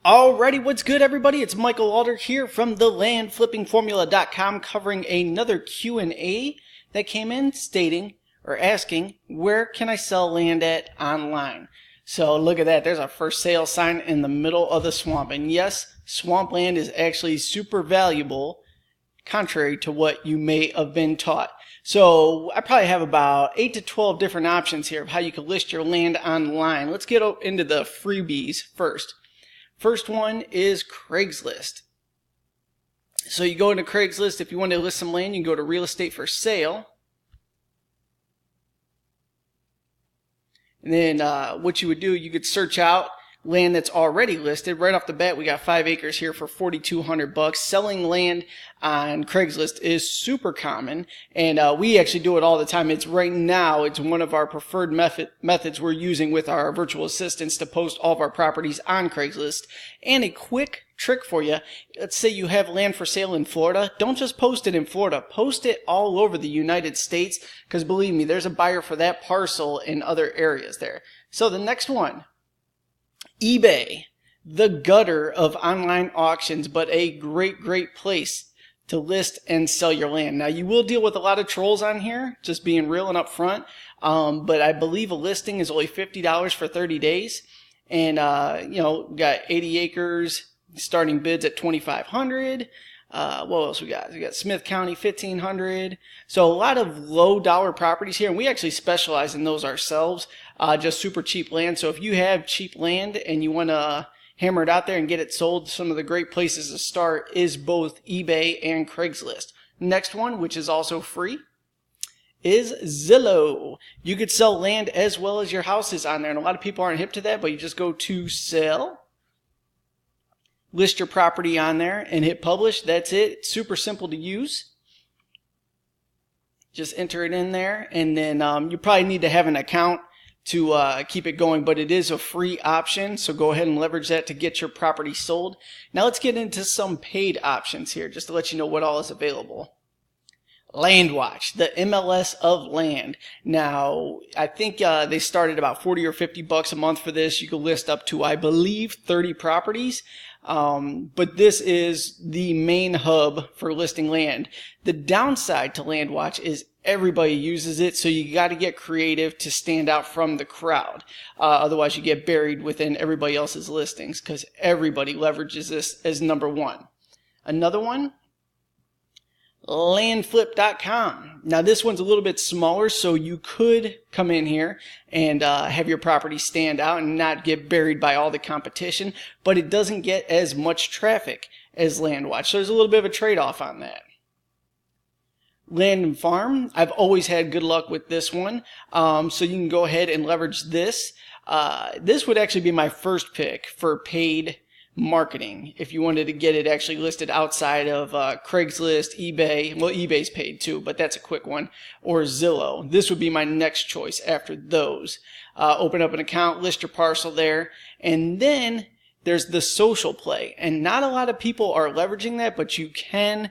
Alrighty, what's good everybody? It's Michael Alder here from the Landflipcom covering another Q&A that came in stating or asking, where can I sell land at online? So look at that, there's a for sale sign in the middle of the swamp. And yes, swampland is actually super valuable, contrary to what you may have been taught. So I probably have about 8 to 12 different options here of how you can list your land online. Let's get into the freebies first. First one is Craigslist. So you go into Craigslist. If you want to list some land, you can go to real estate for sale. And then what you would do, you could search out land that's already listed. Right off the bat, we got 5 acres here for $4,200. Selling land on Craigslist is super common, and we actually do it all the time. It's right now, it's one of our preferred methods we're using with our virtual assistants to post all of our properties on Craigslist. And a quick trick for you, let's say you have land for sale in Florida. Don't just post it in Florida, post it all over the United States, because believe me, there's a buyer for that parcel in other areas there. So the next one, eBay, the gutter of online auctions, but a great place to list and sell your land. Now, you will deal with a lot of trolls on here, just being real and upfront, but I believe a listing is only $50 for 30 days. And, you know, got 80 acres, starting bids at $2,500. What else we got? We got Smith County, $1,500. So a lot of low dollar properties here, and we actually specialize in those ourselves. Just super cheap land. So if you have cheap land and you want to hammer it out there and get it sold, some of the great places to start is both eBay and Craigslist. Next one, which is also free, is Zillow. You could sell land as well as your houses on there, and a lot of people aren't hip to that, but you just go to sell, list your property on there, and hit publish. That's it. It's super simple to use. Just enter it in there, and then you probably need to have an account to keep it going, but it is a free option, so go ahead and leverage that to get your property sold. Now let's get into some paid options here, just to let you know what all is available. LandWatch, the MLS of land. Now, I think they started about 40 or 50 bucks a month for this. You can list up to, I believe, 30 properties. But this is the main hub for listing land. The downside to LandWatch is everybody uses it, so you got to get creative to stand out from the crowd. Otherwise, you get buried within everybody else's listings, because everybody leverages this as number one. Another one, Landflip.com. Now this one's a little bit smaller, so you could come in here and have your property stand out and not get buried by all the competition, but it doesn't get as much traffic as LandWatch, so there's a little bit of a trade-off on that. Land and Farm, I've always had good luck with this one, so you can go ahead and leverage this. This would actually be my first pick for paid marketing if you wanted to get it actually listed outside of Craigslist, eBay. Well, eBay's paid too, but that's a quick one. Or Zillow. This would be my next choice after those. Open up an account, list your parcel there, and then there's the social play, and not a lot of people are leveraging that, but you can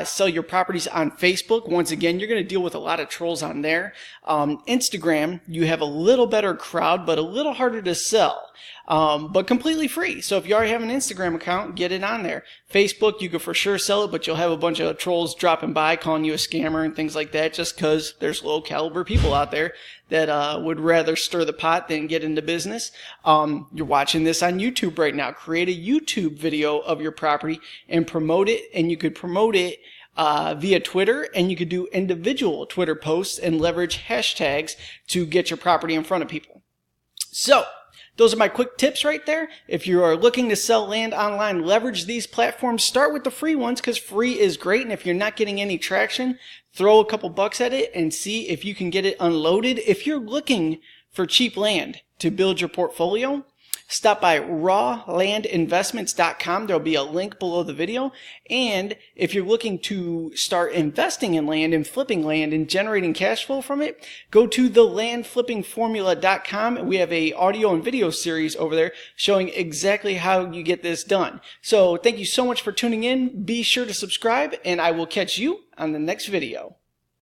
sell your properties on Facebook. Once again, you're going to deal with a lot of trolls on there. Instagram, you have a little better crowd, but a little harder to sell, but completely free. So if you already have an Instagram account, get it on there. Facebook, you can for sure sell it, but you'll have a bunch of trolls dropping by calling you a scammer and things like that, just because there's low caliber people out there that would rather stir the pot than get into business. You're watching this on YouTube right now. Create a YouTube video of your property and promote it, and you could promote it via Twitter, and you could do individual Twitter posts and leverage hashtags to get your property in front of people. So those are my quick tips right there. If you are looking to sell land online, leverage these platforms. Start with the free ones, because free is great. And if you're not getting any traction, throw a couple bucks at it and see if you can get it unloaded. If you're looking for cheap land to build your portfolio, stop by rawlandinvestments.com. There'll be a link below the video. And if you're looking to start investing in land and flipping land and generating cash flow from it, go to the landflippingformula.com. We have a audio and video series over there showing exactly how you get this done. So thank you so much for tuning in. Be sure to subscribe, and I will catch you on the next video.